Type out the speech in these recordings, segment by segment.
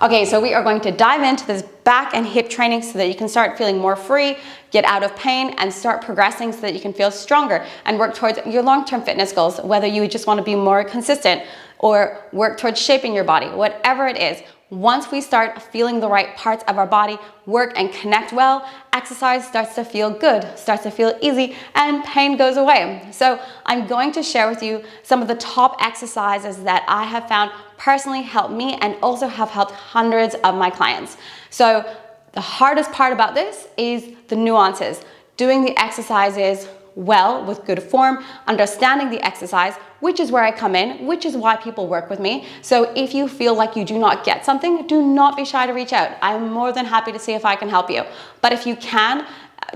Okay, so we are going to dive into this back and hip training so that you can start feeling more free, get out of pain, and start progressing so that you can feel stronger and work towards your long-term fitness goals, whether you just want to be more consistent or work towards shaping your body, whatever it is. Once we start feeling the right parts of our body work and connect well, exercise starts to feel good, starts to feel easy, and pain goes away. So I'm going to share with you some of the top exercises that I have found personally help me and also have helped hundreds of my clients. So the hardest part about this is the nuances, doing the exercises well with good form, understanding the exercise, which is where I come in, which is why people work with me. So if you feel like you do not get something, do not be shy to reach out. I'm more than happy to see if I can help you. But if you can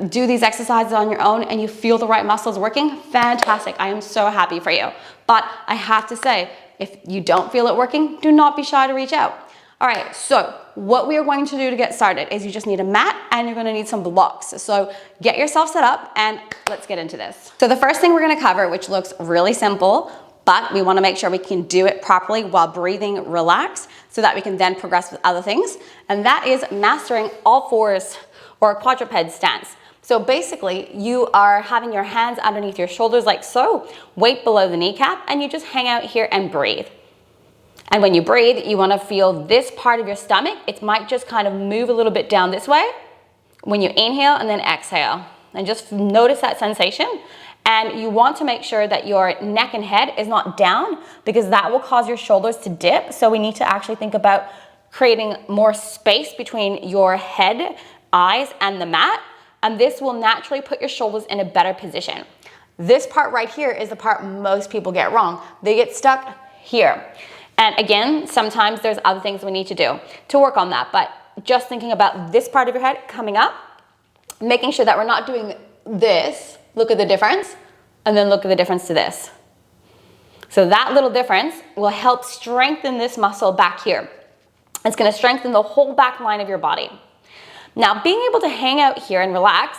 do these exercises on your own and you feel the right muscles working, fantastic. I am so happy for you. But I have to say, if you don't feel it working, do not be shy to reach out. All right, so what we are going to do to get started is you just need a mat and you're gonna need some blocks. So get yourself set up and let's get into this. So the first thing we're gonna cover, which looks really simple, but we wanna make sure we can do it properly while breathing relaxed so that we can then progress with other things. And that is mastering all fours or a quadruped stance. So basically you are having your hands underneath your shoulders like so, weight below the kneecap, and you just hang out here and breathe. And when you breathe, you want to feel this part of your stomach. It might just kind of move a little bit down this way when you inhale and then exhale. And just notice that sensation. And you want to make sure that your neck and head is not down because that will cause your shoulders to dip. So we need to actually think about creating more space between your head, eyes, and the mat. And this will naturally put your shoulders in a better position. This part right here is the part most people get wrong. They get stuck here. And again, sometimes there's other things we need to do to work on that, but just thinking about this part of your head coming up, making sure that we're not doing this, look at the difference, and then look at the difference to this. So that little difference will help strengthen this muscle back here. It's gonna strengthen the whole back line of your body. Now, being able to hang out here and relax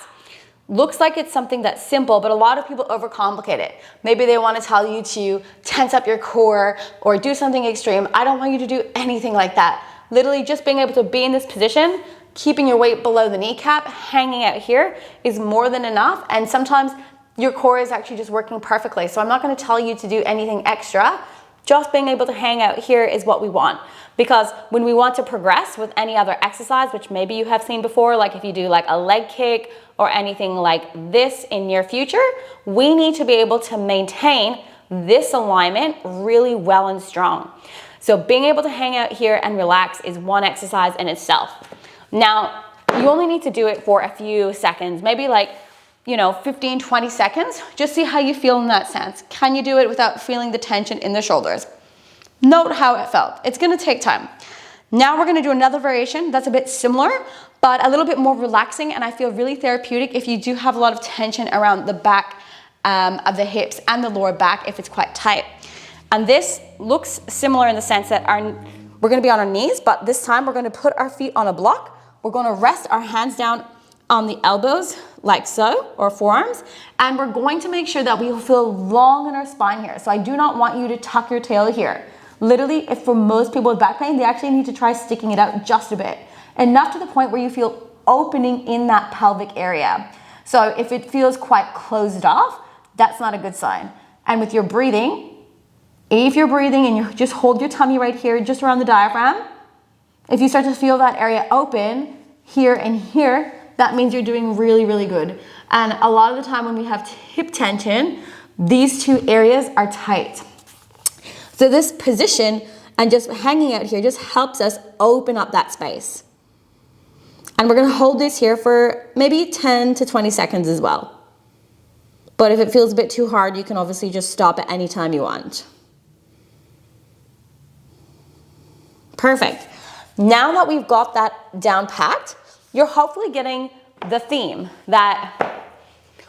looks like it's something that's simple, but a lot of people overcomplicate it. Maybe they want to tell you to tense up your core or do something extreme. I don't want you to do anything like that. Literally just being able to be in this position, keeping your weight below the kneecap, hanging out here is more than enough. And sometimes your core is actually just working perfectly. So I'm not going to tell you to do anything extra. Just being able to hang out here is what we want. Because when we want to progress with any other exercise, which maybe you have seen before, like if you do like a leg kick or anything like this in your future, we need to be able to maintain this alignment really well and strong. So being able to hang out here and relax is one exercise in itself. Now, you only need to do it for a few seconds, maybe like 15, 20 seconds. Just see how you feel in that sense. Can you do it without feeling the tension in the shoulders? Note how it felt. It's gonna take time. Now we're gonna do another variation that's a bit similar, but a little bit more relaxing, and I feel really therapeutic if you do have a lot of tension around the back of the hips and the lower back if it's quite tight. And this looks similar in the sense that we're gonna be on our knees, but this time we're gonna put our feet on a block. We're gonna rest our hands down on the elbows like so, or forearms, and we're going to make sure that we feel long in our spine here. So I do not want you to tuck your tail here. Literally, if for most people with back pain, they actually need to try sticking it out just a bit. Enough to the point where you feel opening in that pelvic area. So if it feels quite closed off, that's not a good sign. And with your breathing, if you're breathing and you just hold your tummy right here, just around the diaphragm, if you start to feel that area open here and here, that means you're doing really, really good. And a lot of the time when we have hip tension, these two areas are tight. So this position and just hanging out here just helps us open up that space. And we're gonna hold this here for maybe 10 to 20 seconds as well. But if it feels a bit too hard, you can obviously just stop at any time you want. Perfect. Now that we've got that down packed, you're hopefully getting the theme that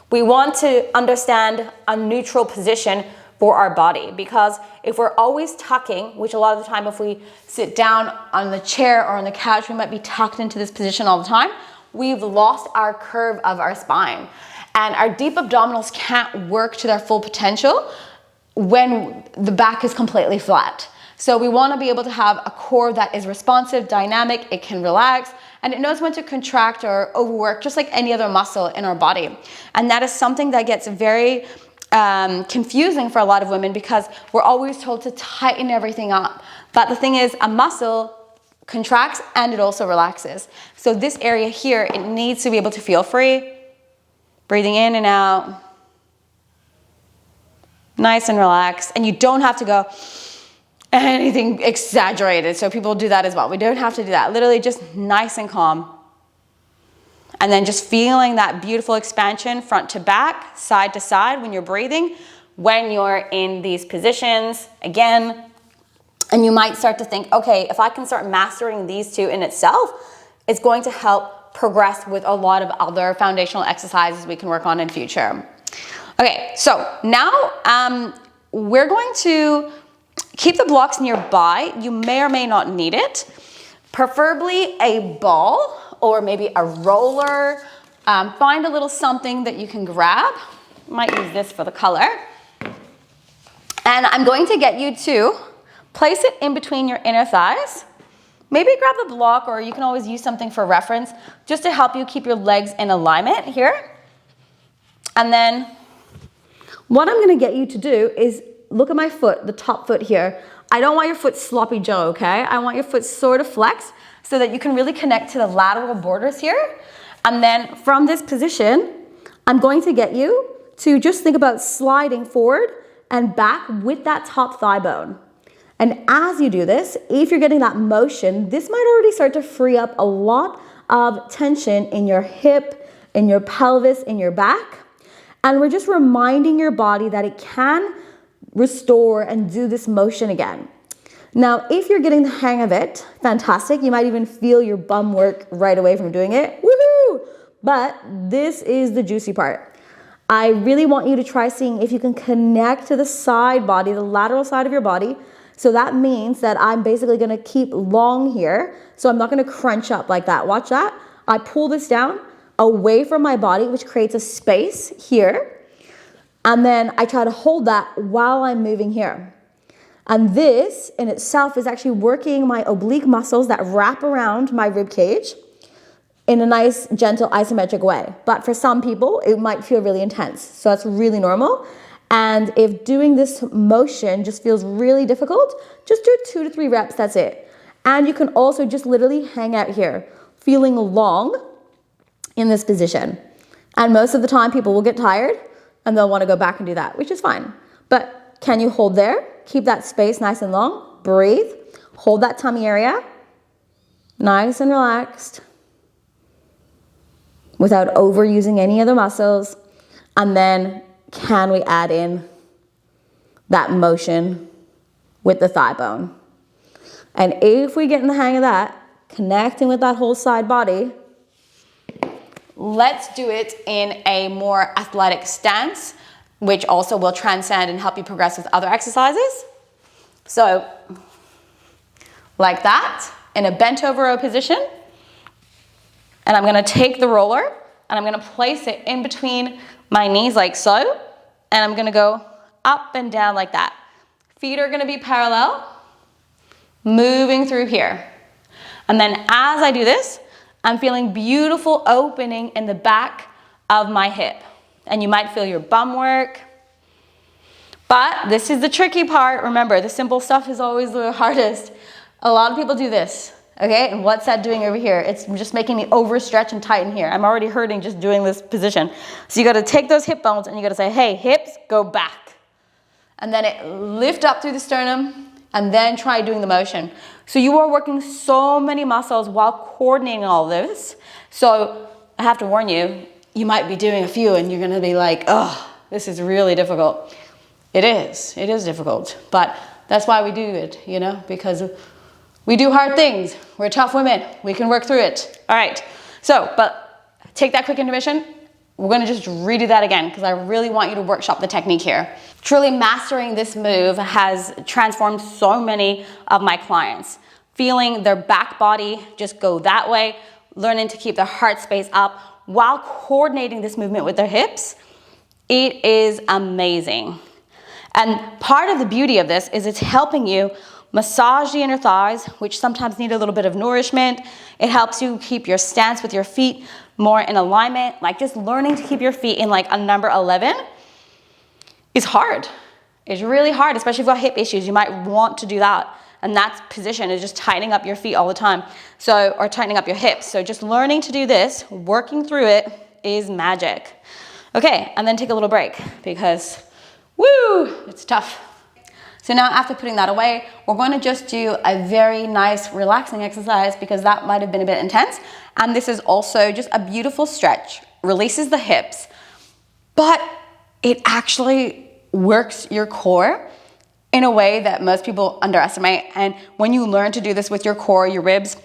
we want to understand a neutral position for our body, because if we're always tucking, which a lot of the time if we sit down on the chair or on the couch, we might be tucked into this position all the time, we've lost our curve of our spine. And our deep abdominals can't work to their full potential when the back is completely flat. So we want to be able to have a core that is responsive, dynamic, it can relax, and it knows when to contract or overwork, just like any other muscle in our body. And that is something that gets very confusing for a lot of women, because we're always told to tighten everything up. But the thing is, a muscle contracts and it also relaxes. So this area here, it needs to be able to feel free, breathing in and out, nice and relaxed. And you don't have to go anything exaggerated. So people do that as well. We don't have to do that. Literally just nice and calm. And then just feeling that beautiful expansion front to back, side to side when you're breathing, when you're in these positions again. And you might start to think, okay, if I can start mastering these two in itself, it's going to help progress with a lot of other foundational exercises we can work on in future. Okay, so now we're going to keep the blocks nearby. You may or may not need it. Preferably a ball or maybe a roller. Find a little something that you can grab. Might use this for the color. And I'm going to get you to place it in between your inner thighs. Maybe grab the block, or you can always use something for reference just to help you keep your legs in alignment here. And then what I'm going to get you to do is look at my foot, the top foot here. I don't want your foot sloppy Joe, okay? I want your foot sort of flexed so that you can really connect to the lateral borders here. And then from this position, I'm going to get you to just think about sliding forward and back with that top thigh bone. And as you do this, if you're getting that motion, this might already start to free up a lot of tension in your hip, in your pelvis, in your back. And we're just reminding your body that it can restore and do this motion again. Now, if you're getting the hang of it, fantastic. You might even feel your bum work right away from doing it. Woohoo! But this is the juicy part. I really want you to try seeing if you can connect to the side body, the lateral side of your body. So that means that I'm basically going to keep long here. So I'm not going to crunch up like that. Watch that. I pull this down away from my body, which creates a space here. And then I try to hold that while I'm moving here. And this in itself is actually working my oblique muscles that wrap around my rib cage in a nice, gentle, isometric way. But for some people, it might feel really intense. So that's really normal. And if doing this motion just feels really difficult, just do 2 to 3 reps, that's it. And you can also just literally hang out here, feeling long in this position. And most of the time people will get tired and they'll want to go back and do that, which is fine. But can you hold there? Keep that space nice and long. Breathe. Hold that tummy area. Nice and relaxed. Without overusing any of the muscles. And then can we add in that motion with the thigh bone? And if we get in the hang of that, connecting with that whole side body, let's do it in a more athletic stance, which also will transcend and help you progress with other exercises. So, like that, in a bent over row position. And I'm gonna take the roller and I'm gonna place it in between my knees like so. And I'm gonna go up and down like that. Feet are gonna be parallel, moving through here. And then as I do this, I'm feeling beautiful opening in the back of my hip. And you might feel your bum work. But this is the tricky part. Remember, the simple stuff is always the hardest. A lot of people do this, okay? And what's that doing over here? It's just making me overstretch and tighten here. I'm already hurting just doing this position. So you gotta take those hip bones and you gotta say, hey, hips, go back. And then it lift up through the sternum and then try doing the motion. So you are working so many muscles while coordinating all this. So I have to warn you, you might be doing a few and you're gonna be like, oh, this is really difficult. It is difficult, but that's why we do it, you know, because we do hard things. We're tough women. We can work through it. All right, so, but take that quick intermission. We're gonna just redo that again because I really want you to workshop the technique here. Truly mastering this move has transformed so many of my clients. Feeling their back body just go that way, learning to keep their heart space up while coordinating this movement with their hips. It is amazing. And part of the beauty of this is it's helping you massage the inner thighs, which sometimes need a little bit of nourishment. It helps you keep your stance with your feet more in alignment. Like just learning to keep your feet in like a number 11 is hard. It's really hard, especially if you've got hip issues. You might want to do that. And that position is just tightening up your feet all the time. So, or tightening up your hips. So just learning to do this, working through it is magic. Okay, and then take a little break because, woo, it's tough. So now after putting that away, we're going to just do a very nice relaxing exercise because that might have been a bit intense. And this is also just a beautiful stretch, releases the hips, but it actually works your core in a way that most people underestimate. And when you learn to do this with your core, your ribs,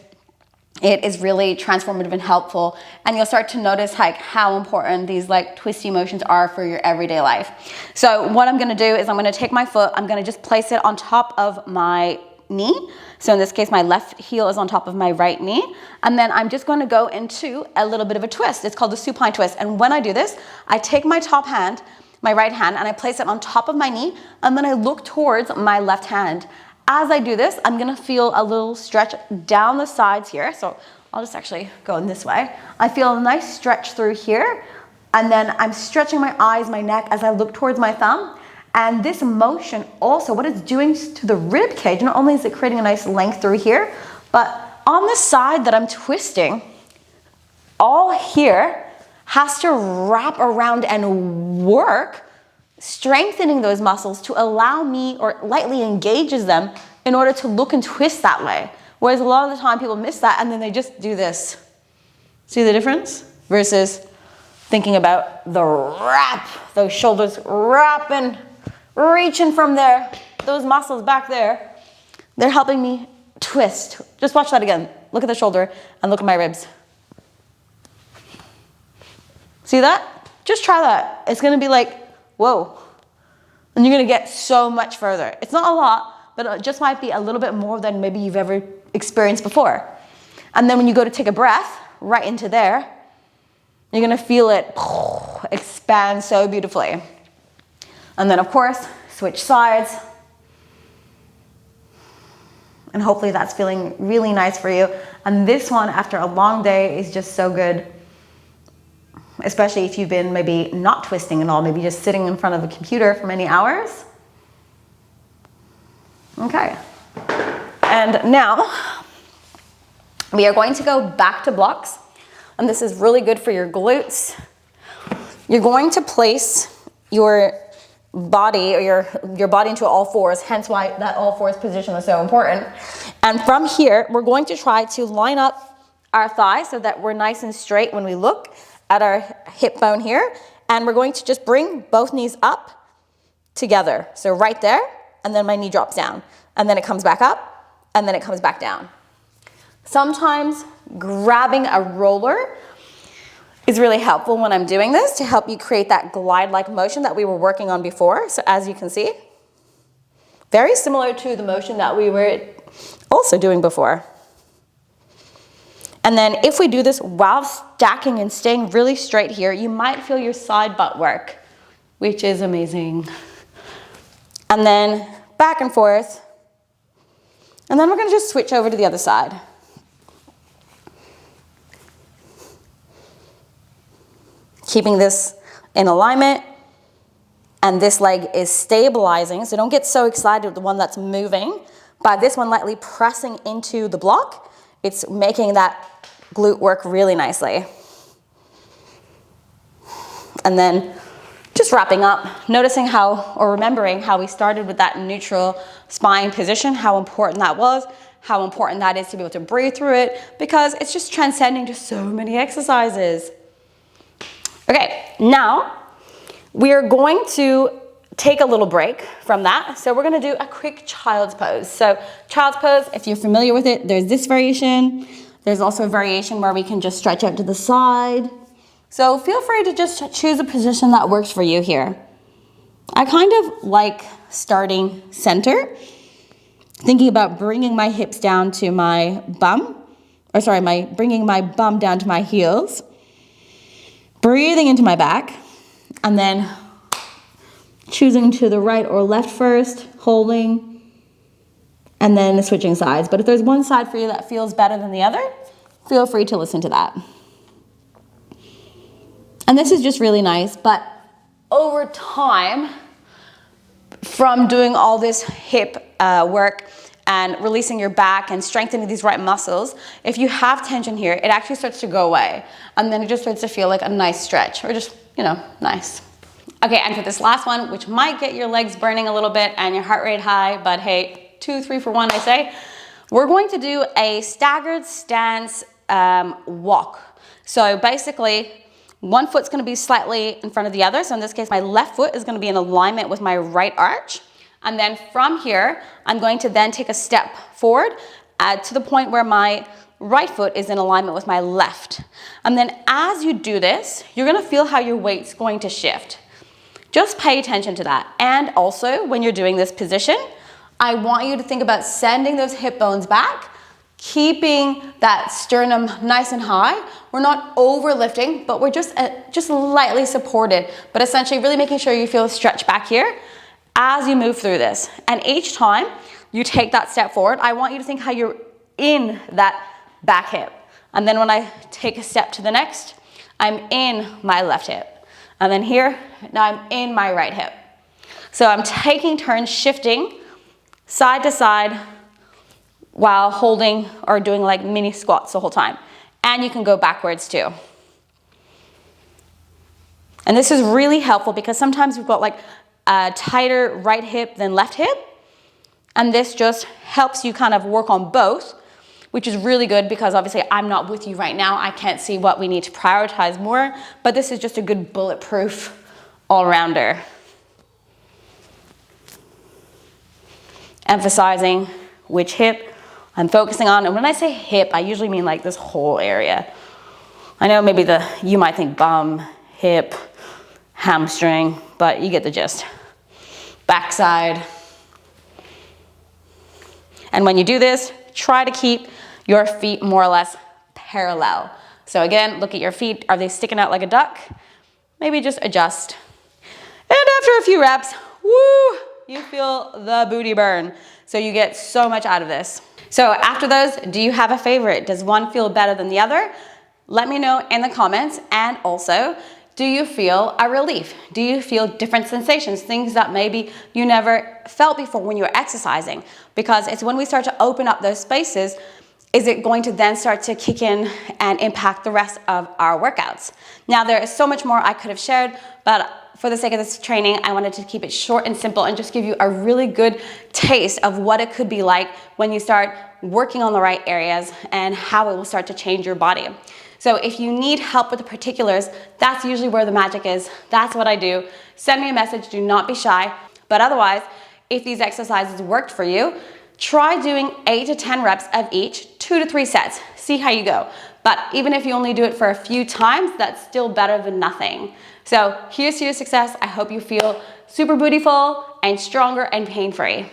it is really transformative and helpful. And you'll start to notice like how important these like twisty motions are for your everyday life. So what I'm gonna do is I'm gonna take my foot, I'm gonna just place it on top of my knee. So in this case, my left heel is on top of my right knee. And then I'm just gonna go into a little bit of a twist. It's called the supine twist. And when I do this, I take my top hand, my right hand, and I place it on top of my knee, and then I look towards my left hand. As I do this, I'm gonna feel a little stretch down the sides here. So I'll just actually go in this way. I feel a nice stretch through here, and then I'm stretching my eyes, my neck as I look towards my thumb. And this motion also, what it's doing to the rib cage, not only is it creating a nice length through here, but on the side that I'm twisting, all here has to wrap around and work, strengthening those muscles to allow me, or lightly engages them in order to look and twist that way. Whereas a lot of the time people miss that and then they just do this. See the difference? Versus thinking about the wrap, those shoulders wrapping, reaching from there, those muscles back there, they're helping me twist. Just watch that again. Look at the shoulder and look at my ribs. See that? Just try that. It's gonna be like, whoa. And you're gonna get so much further. It's not a lot, but it just might be a little bit more than maybe you've ever experienced before. And then when you go to take a breath right into there, you're gonna feel it expand so beautifully. And then of course, switch sides. And hopefully that's feeling really nice for you. And this one after a long day is just so good. Especially if you've been maybe not twisting at all, maybe just sitting in front of a computer for many hours. Okay. And now we are going to go back to blocks. And this is really good for your glutes. You're going to place your body, or your body into all fours, hence why that all fours position is so important. And from here, we're going to try to line up our thighs so that we're nice and straight when we look at our hip bone here, and we're going to just bring both knees up together. So right there, and then my knee drops down, and then it comes back up, and then it comes back down. Sometimes grabbing a roller is really helpful when I'm doing this to help you create that glide-like motion that we were working on before. So as you can see, very similar to the motion that we were also doing before. And then if we do this while stacking and staying really straight here, you might feel your side butt work, which is amazing. And then back and forth. And then we're gonna just switch over to the other side. Keeping this in alignment, and this leg is stabilizing, so don't get so excited with the one that's moving. By this one lightly pressing into the block, it's making that glute work really nicely. And then just wrapping up, noticing how, or remembering how we started with that neutral spine position, how important that was, how important that is to be able to breathe through it, because it's just transcending to so many exercises. Okay, now we are going to take a little break from that. So we're gonna do a quick child's pose. So child's pose, if you're familiar with it, there's this variation. There's also a variation where we can just stretch out to the side. So feel free to just choose a position that works for you here. I kind of like starting center, thinking about bringing my hips down to my bum, bringing my bum down to my heels, breathing into my back, and then choosing to the right or left first, holding, and then switching sides. But if there's one side for you that feels better than the other, feel free to listen to that. And this is just really nice, but over time, from doing all this hip work and releasing your back and strengthening these right muscles, if you have tension here, it actually starts to go away. And then it just starts to feel like a nice stretch, or just, you know, nice. Okay, and for this last one, which might get your legs burning a little bit and your heart rate high, but hey, 2, 3 for 1, I say, we're going to do a staggered stance walk. So basically, one foot's gonna be slightly in front of the other. So in this case, my left foot is gonna be in alignment with my right arch. And then from here, I'm going to then take a step forward to the point where my right foot is in alignment with my left. And then as you do this, you're gonna feel how your weight's going to shift. Just pay attention to that. And also, when you're doing this position, I want you to think about sending those hip bones back, keeping that sternum nice and high. We're not overlifting, but we're just lightly supported, but essentially really making sure you feel a stretch back here as you move through this. And each time you take that step forward, I want you to think how you're in that back hip. And then when I take a step to the next, I'm in my left hip. And then here, now I'm in my right hip. So I'm taking turns shifting side to side while holding or doing like mini squats the whole time. And you can go backwards too. And this is really helpful because sometimes we've got like a tighter right hip than left hip. And this just helps you kind of work on both, which is really good because obviously I'm not with you right now. I can't see what we need to prioritize more, but this is just a good bulletproof all-rounder. Emphasizing which hip I'm focusing on. And when I say hip, I usually mean like this whole area. I know maybe you might think bum, hip, hamstring, but you get the gist. Backside. And when you do this, try to keep your feet more or less parallel. So again, look at your feet. Are they sticking out like a duck? Maybe just adjust. And after a few reps, woo, you feel the booty burn. So you get so much out of this. So after those, do you have a favorite? Does one feel better than the other? Let me know in the comments. And also, do you feel a relief? Do you feel different sensations? Things that maybe you never felt before when you were exercising? Because it's when we start to open up those spaces, is it going to then start to kick in and impact the rest of our workouts? Now, there is so much more I could have shared, but for the sake of this training, I wanted to keep it short and simple and just give you a really good taste of what it could be like when you start working on the right areas and how it will start to change your body. So if you need help with the particulars, that's usually where the magic is. That's what I do. Send me a message, do not be shy. But otherwise, if these exercises worked for you, try doing 8 to 10 reps of each, 2 to 3 sets. See how you go. But even if you only do it for a few times, that's still better than nothing. So here's to your success. I hope you feel super bootyful and stronger and pain-free.